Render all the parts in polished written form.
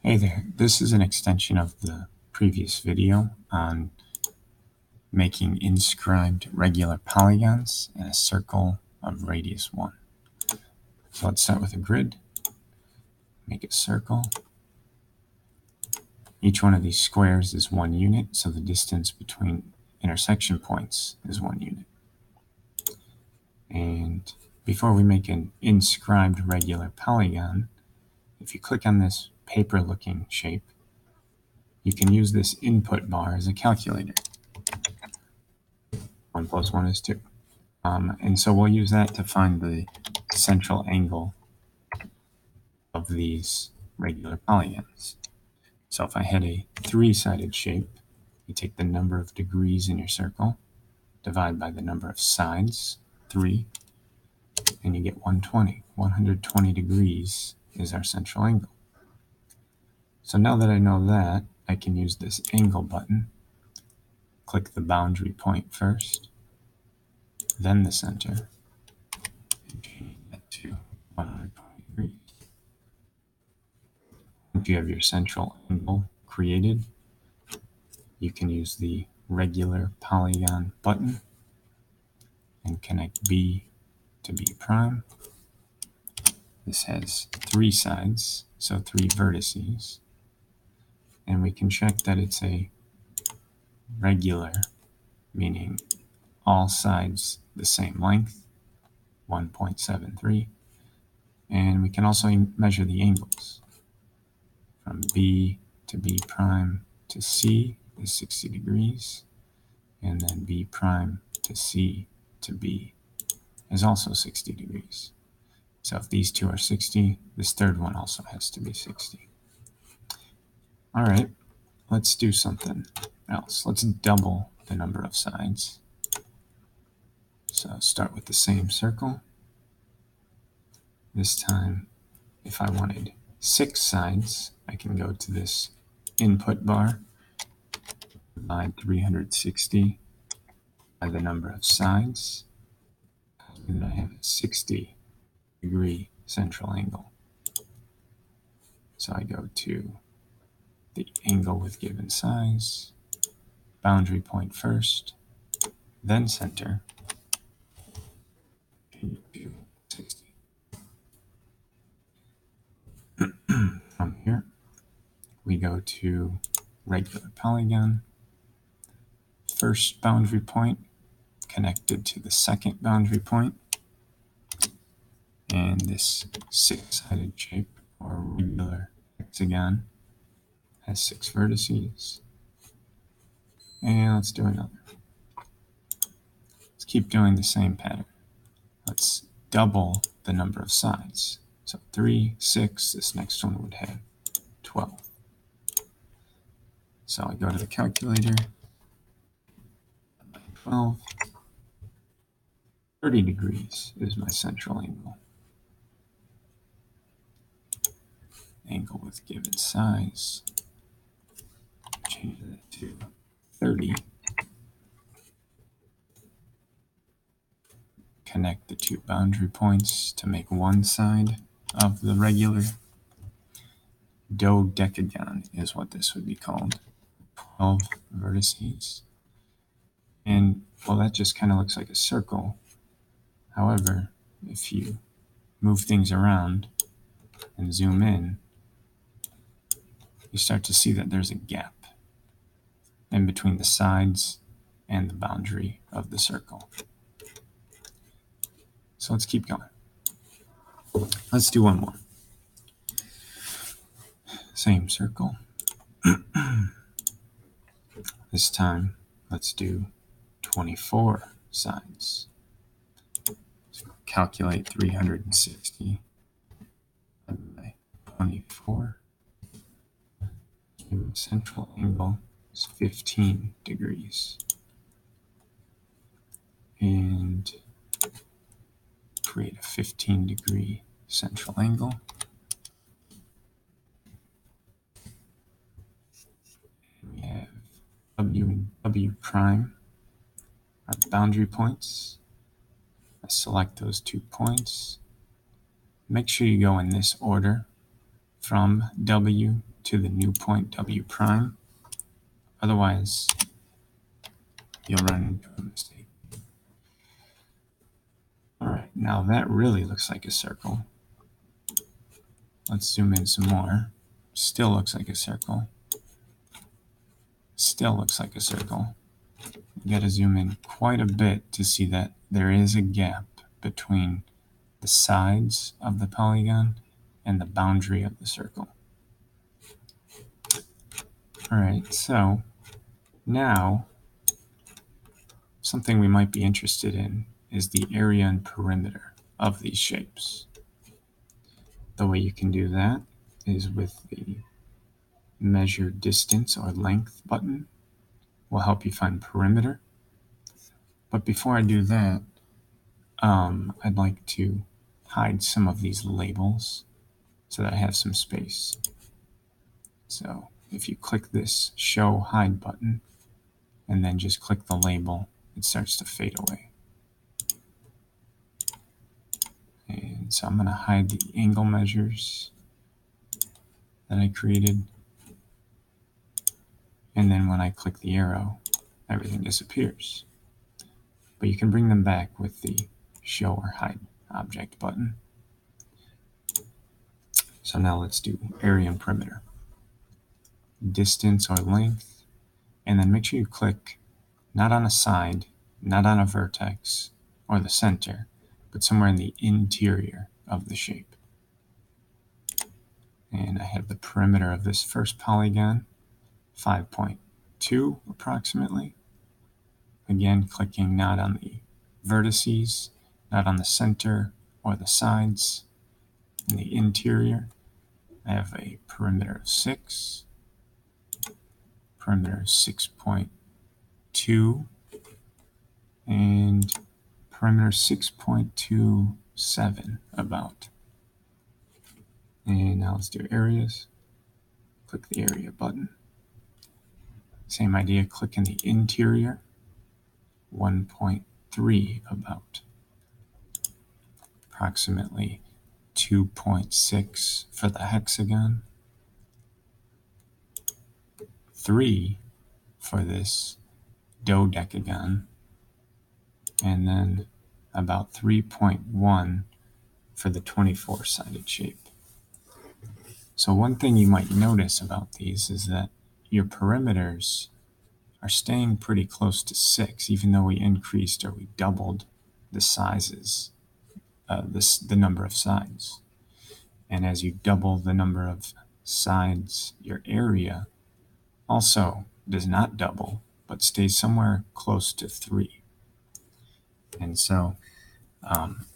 Hey there, this is an extension of the previous video on making inscribed regular polygons in a circle of radius 1. So let's start with a grid, make a circle. Each one of these squares is 1 unit, so the distance between intersection points is 1 unit. And before we make an inscribed regular polygon, if you click on this paper-looking shape, you can use this input bar as a calculator. 1 plus 1 is 2. And so we'll use that to find the central angle of these regular polygons. So if I had a 3-sided shape, you take the number of degrees in your circle, divide by the number of sides, 3, and you get 120. 120 degrees is our central angle. So now that I know that, I can use this angle button, click the boundary point first, then the center, and change that to 120 degrees. If you have your central angle created, you can use the regular polygon button and connect B to B prime. This has 3 sides, so 3 vertices. And we can check that it's a regular, meaning all sides the same length, 1.73. And we can also measure the angles. From B to B prime to C is 60 degrees. And then B prime to C to B is also 60 degrees. So if these two are 60, this third one also has to be 60. All right, let's do something else. Let's double the number of sides. So start with the same circle. This time, if I wanted 6 sides, I can go to this input bar, divide 360 by the number of sides, and I have a 60-degree central angle. So I go to the angle with given size, boundary point first, then center, 60. From here, we go to regular polygon, first boundary point connected to the second boundary point, and this 6-sided shape or regular hexagon has 6 vertices. And let's do another. Let's keep doing the same pattern. Let's double the number of sides. So 3, 6, this next one would have 12. So I go to the calculator, 12, 30 degrees is my central angle. Angle with given size, change that to 30. Connect the 2 boundary points to make one side of the regular. Dodecagon is what this would be called. 12 vertices. And, well, that just kind of looks like a circle. However, if you move things around and zoom in, you start to see that there's a gap in between the sides and the boundary of the circle. So let's keep going. Let's do one more. Same circle. This time, let's do 24 sides. So calculate 360 by 24. The central angle is 15 degrees. And create a 15-degree central angle. We have W and W prime are boundary points. I select those 2 points. Make sure you go in this order from W to the new point W prime. Otherwise, you'll run into a mistake. All right, now that really looks like a circle. Let's zoom in some more. Still looks like a circle. Still looks like a circle. You got to zoom in quite a bit to see that there is a gap between the sides of the polygon and the boundary of the circle. All right, so now something we might be interested in is the area and perimeter of these shapes. The way you can do that is with the measure distance or length button. Will help you find perimeter. But before I do that, I'd like to hide some of these labels so that I have some space. So if you click this Show Hide button and then just click the label, it starts to fade away. And so I'm going to hide the angle measures that I created. And then when I click the arrow, everything disappears. But you can bring them back with the Show or Hide Object button. So now let's do area and perimeter. Distance or length, and then make sure you click not on a side, not on a vertex or the center, but somewhere in the interior of the shape. And I have the perimeter of this first polygon, 5.2 approximately. Again, clicking not on the vertices, not on the center or the sides. In the interior, I have a perimeter of 6, perimeter 6.2, and perimeter 6.27 about. And now let's do areas. Click the area button. Same idea, click in the interior, 1.3 about. Approximately 2.6 for the hexagon. 3 for this dodecagon. And then about 3.1 for the 24-sided shape. So one thing you might notice about these is that your perimeters are staying pretty close to 6, even though we increased or we doubled the sizes, the number of sides. And as you double the number of sides, your area also does not double, but stays somewhere close to 3. And so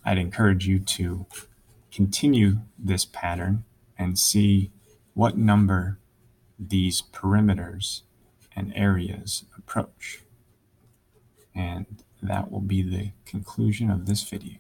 I'd encourage you to continue this pattern and see what number these perimeters and areas approach. And that will be the conclusion of this video.